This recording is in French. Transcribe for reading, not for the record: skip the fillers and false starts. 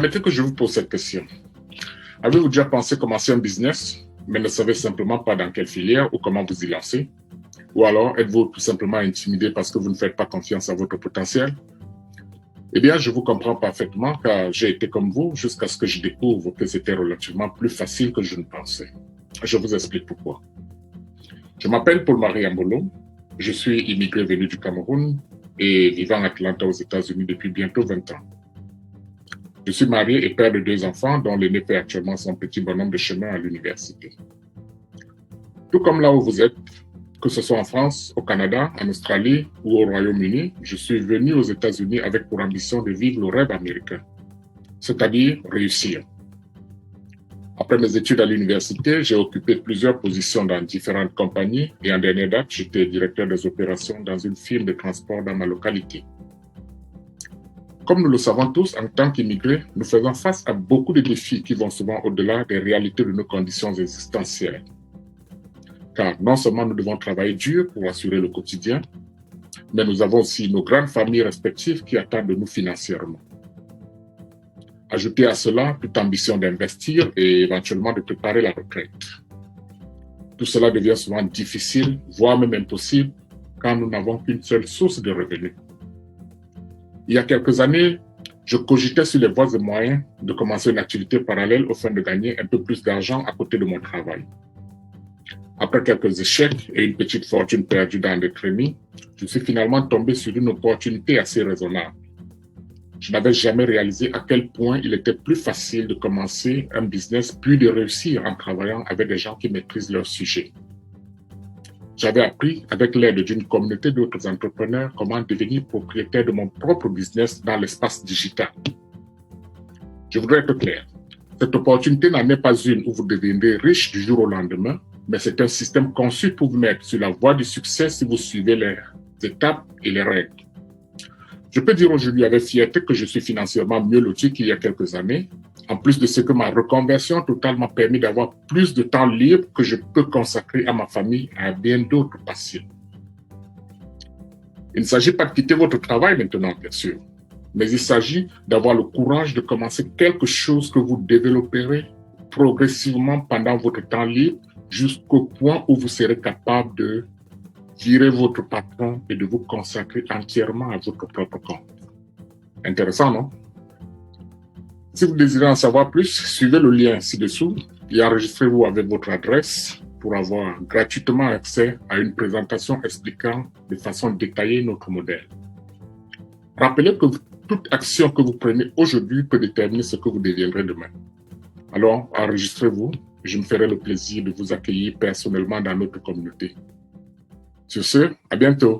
Permettez que je vous pose cette question. Avez-vous déjà pensé commencer un business, mais ne savez simplement pas dans quelle filière ou comment vous y lancer? Ou alors êtes-vous tout simplement intimidé parce que vous ne faites pas confiance à votre potentiel? Eh bien, je vous comprends parfaitement car j'ai été comme vous jusqu'à ce que je découvre que c'était relativement plus facile que je ne pensais. Je vous explique pourquoi. Je m'appelle Paul-Marie Ambolo. Je suis immigré venu du Cameroun et vivant à Atlanta aux États-Unis depuis bientôt 20 ans. Je suis marié et père de 2 enfants dont l'aîné fait actuellement son petit bonhomme de chemin à l'université. Tout comme là où vous êtes, que ce soit en France, au Canada, en Australie ou au Royaume-Uni, je suis venu aux États-Unis avec pour ambition de vivre le rêve américain, c'est-à-dire réussir. Après mes études à l'université, j'ai occupé plusieurs positions dans différentes compagnies et en dernière date, j'étais directeur des opérations dans une firme de transport dans ma localité. Comme nous le savons tous, en tant qu'immigrés, nous faisons face à beaucoup de défis qui vont souvent au-delà des réalités de nos conditions existentielles. Car non seulement nous devons travailler dur pour assurer le quotidien, mais nous avons aussi nos grandes familles respectives qui attendent de nous financièrement. Ajoutez à cela toute ambition d'investir et éventuellement de préparer la retraite. Tout cela devient souvent difficile, voire même impossible, quand nous n'avons qu'une seule source de revenus. Il y a quelques années, je cogitais sur les voies et moyens de commencer une activité parallèle au fin de gagner un peu plus d'argent à côté de mon travail. Après quelques échecs et une petite fortune perdue dans des trémies, je suis finalement tombé sur une opportunité assez raisonnable. Je n'avais jamais réalisé à quel point il était plus facile de commencer un business puis de réussir en travaillant avec des gens qui maîtrisent leur sujet. J'avais appris, avec l'aide d'une communauté d'autres entrepreneurs, comment devenir propriétaire de mon propre business dans l'espace digital. Je voudrais être clair. Cette opportunité n'en est pas une où vous deviendrez riche du jour au lendemain, mais c'est un système conçu pour vous mettre sur la voie du succès si vous suivez les étapes et les règles. Je peux dire aujourd'hui avec fierté que je suis financièrement mieux loti qu'il y a quelques années, en plus de ce que ma reconversion totalement permis d'avoir plus de temps libre que je peux consacrer à ma famille et à bien d'autres passions. Il ne s'agit pas de quitter votre travail maintenant, bien sûr, mais il s'agit d'avoir le courage de commencer quelque chose que vous développerez progressivement pendant votre temps libre jusqu'au point où vous serez capable de virer votre patron et de vous consacrer entièrement à votre propre compte. Intéressant, non? Si vous désirez en savoir plus, suivez le lien ci-dessous et enregistrez-vous avec votre adresse pour avoir gratuitement accès à une présentation expliquant de façon détaillée notre modèle. Rappelez que toute action que vous prenez aujourd'hui peut déterminer ce que vous deviendrez demain. Alors, enregistrez-vous et je me ferai le plaisir de vous accueillir personnellement dans notre communauté. Sur ce, à bientôt.